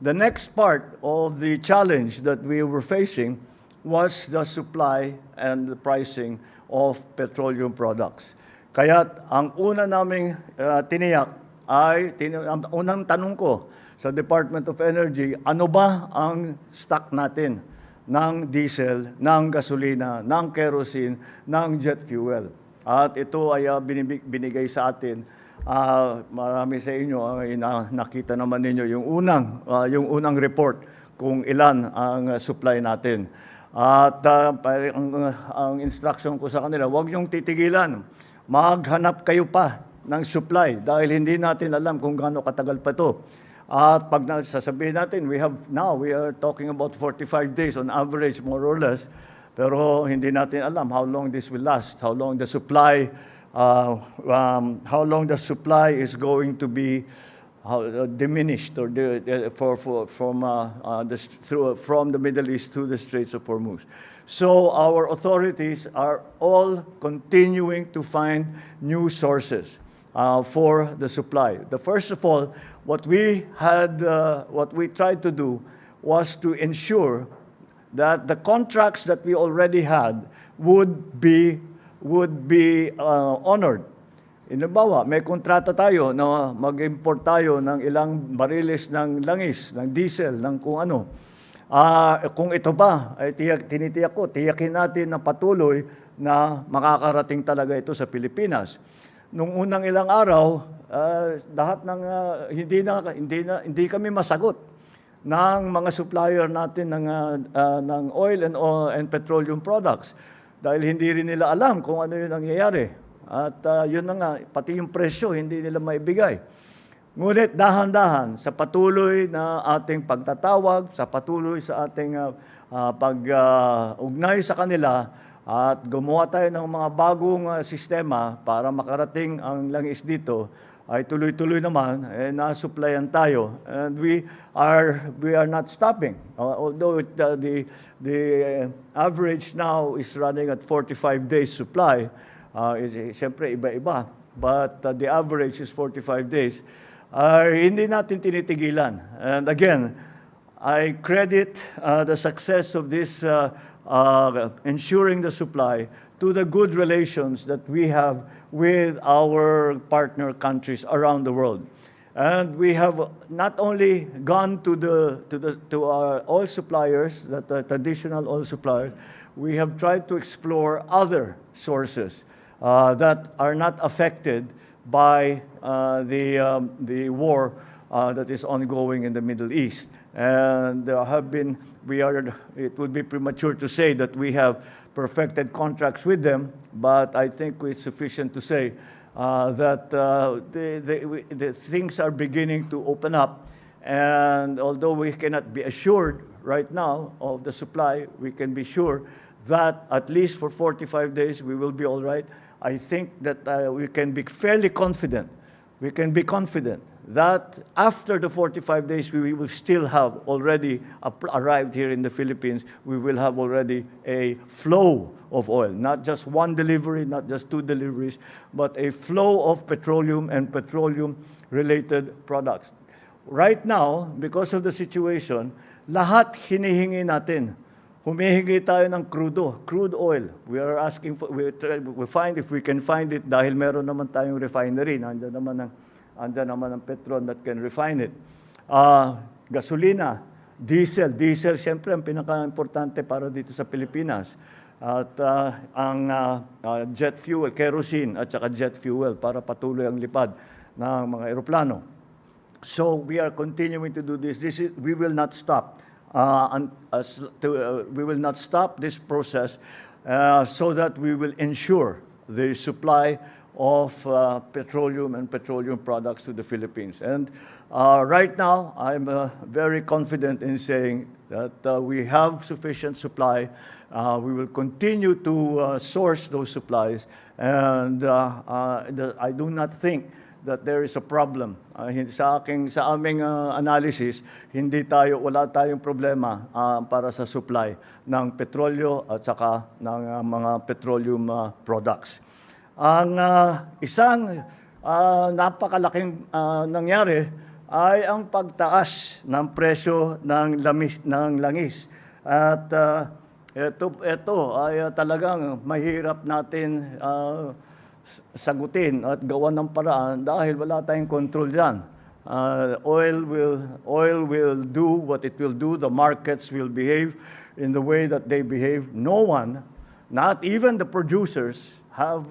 the next part of the challenge that we were facing was the supply and the pricing of petroleum products. Kaya't ang una naming tiniyak ay, ang unang tanong ko sa Department of Energy, ano ba ang stock natin ng diesel, ng gasolina, ng kerosene, ng jet fuel? At ito ay binigay sa atin. Marami sa inyo ay nakita naman ninyo yung unang report kung ilan ang supply natin. At ang instruction ko sa kanila, huwag niyong titigilan. Maghanap kayo pa ng supply dahil hindi natin alam kung gaano katagal pa ito. At pag sasabihin natin, we are talking about 45 days on average, more or less. Pero hindi natin alam how long this will last, how long the supply is going to be diminished or from the Middle East to the Straits of Hormuz. So our authorities are all continuing to find new sources for the supply. First of all, what we tried to do was to ensure that the contracts that we already had would be honored. Halimbawa, may kontrata tayo na mag-import tayo ng ilang bariles ng langis, ng diesel, ng kung ano. Kung ito ba, ay tiyakin natin na patuloy na makakarating talaga ito sa Pilipinas. Nung unang ilang araw, lahat ng hindi kami masagot ng mga supplier natin ng oil and petroleum products dahil hindi rin nila alam kung ano yung nangyayari. At yun na nga, pati yung presyo hindi nila maibigay. Ngunit dahan-dahan sa patuloy na ating pagtatawag, sa patuloy sa ating pag-ugnay sa kanila at gumawa tayo ng mga bagong sistema para makarating ang langis dito, ay tuloy-tuloy naman, nasupplyan tayo. And we are not stopping. Although the average now is running at 45 days supply, siyempre iba-iba, but the average is 45 days. Hindi natin tinitigilan. And again, I credit the success of this ensuring the supply to the good relations that we have with our partner countries around the world. And we have not only gone to our oil suppliers, the traditional oil suppliers, we have tried to explore other sources that are not affected by the war that is ongoing in the Middle East. And it would be premature to say that we have perfected contracts with them, but I think it's sufficient to say that the things are beginning to open up. And although we cannot be assured right now of the supply, we can be sure that at least for 45 days we will be all right. I think that we can be fairly confident. We can be confident that after the 45 days, we will still have already arrived here in the Philippines. We will have already a flow of oil, not just one delivery, not just two deliveries, but a flow of petroleum and petroleum-related products. Right now, because of the situation, lahat hinihingi natin. Humihingi tayo ng crude oil. We are asking for, we find if we can find it dahil meron naman tayong refinery. Andyan naman ang Petron that can refine it. Gasolina, diesel, siyempre ang pinaka-importante para dito sa Pilipinas. At ang jet fuel, kerosene at saka jet fuel para patuloy ang lipad ng mga eroplano. So we are continuing to do this. We will not stop. We will not stop this process so that we will ensure the supply of petroleum and petroleum products to the Philippines. And right now, I'm very confident in saying that we have sufficient supply. We will continue to source those supplies. And I do not think that there is a problem. Sa aming analysis, wala tayong problema para sa supply ng petrolyo at saka ng mga petroleum products. Ang isang napakalaking nangyari ay ang pagtaas ng presyo ng langis. At ito ay talagang mahirap natin sagutin at gawan ng paraan dahil wala tayong control diyan. Oil will do what it will do. The markets will behave in the way that they behave. No one, not even the producers, have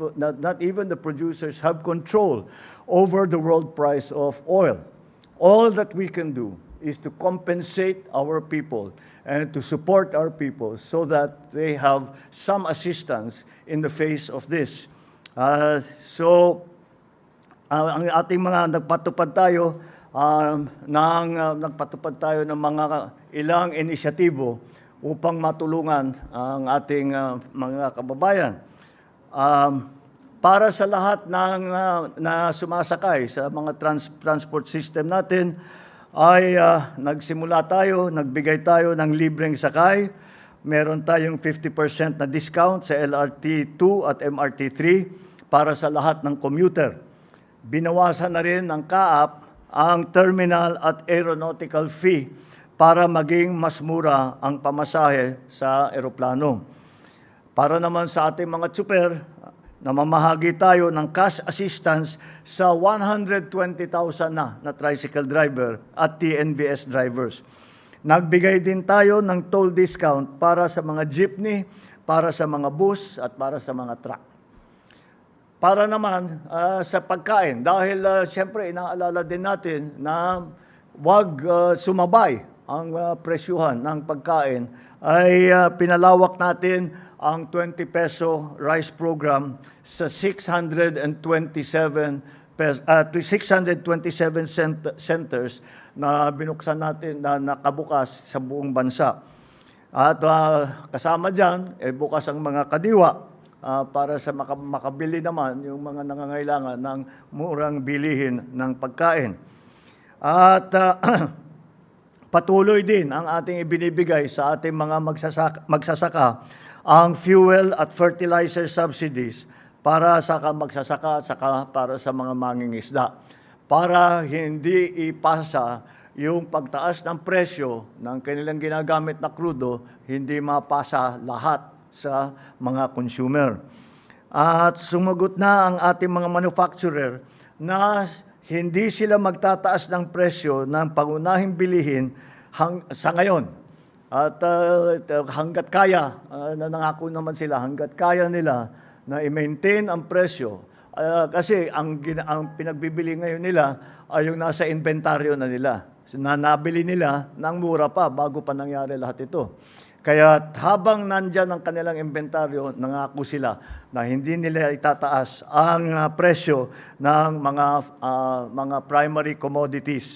control over the world price of oil. All that we can do is to compensate our people and to support our people so that they have some assistance in the face of this. Ang ating mga nagpatupad tayo ng mga ilang inisyatibo upang matulungan ang ating mga kababayan. Para sa lahat ng na sumasakay sa mga transport system natin, ay nagsimula tayo, nagbigay tayo ng libreng sakay. Meron tayong 50% na discount sa LRT 2 at MRT 3 para sa lahat ng commuter. Binawasan na rin ng CAAP ang terminal at aeronautical fee para maging mas mura ang pamasahe sa eroplano. Para naman sa ating mga tsuper, namamahagi tayo ng cash assistance sa 120,000 na tricycle driver at TNVS drivers. Nagbigay din tayo ng toll discount para sa mga jeepney, para sa mga bus at para sa mga truck. Para naman sa pagkain, dahil siyempre inaalala din natin na huwag sumabay ang presyuhan ng pagkain, ay pinalawak natin ang 20 peso rice program sa 627 centers na binuksan natin na nakabukas sa buong bansa. At kasama dyan, bukas ang mga kadiwa para sa makabili naman yung mga nangangailangan ng murang bilihin ng pagkain. At patuloy din ang ating ibinibigay sa ating mga magsasaka ang fuel at fertilizer subsidies para sa magsasaka at saka para sa mga mangingisda. Para hindi ipasa yung pagtaas ng presyo ng kanilang ginagamit na krudo, hindi mapasa lahat sa mga consumer. At sumagot na ang ating mga manufacturer na hindi sila magtataas ng presyo ng pangunahing bilihin sa ngayon. At hanggat kaya, nangako naman sila, hanggat kaya nila na i-maintain ang presyo. Kasi ang pinagbibili ngayon nila ay yung nasa inventaryo na nila. Nabili nila ng mura pa bago pa nangyari lahat ito. Kaya habang nandyan ang kanilang inventaryo, nangako sila na hindi nila itataas ang presyo ng mga primary commodities.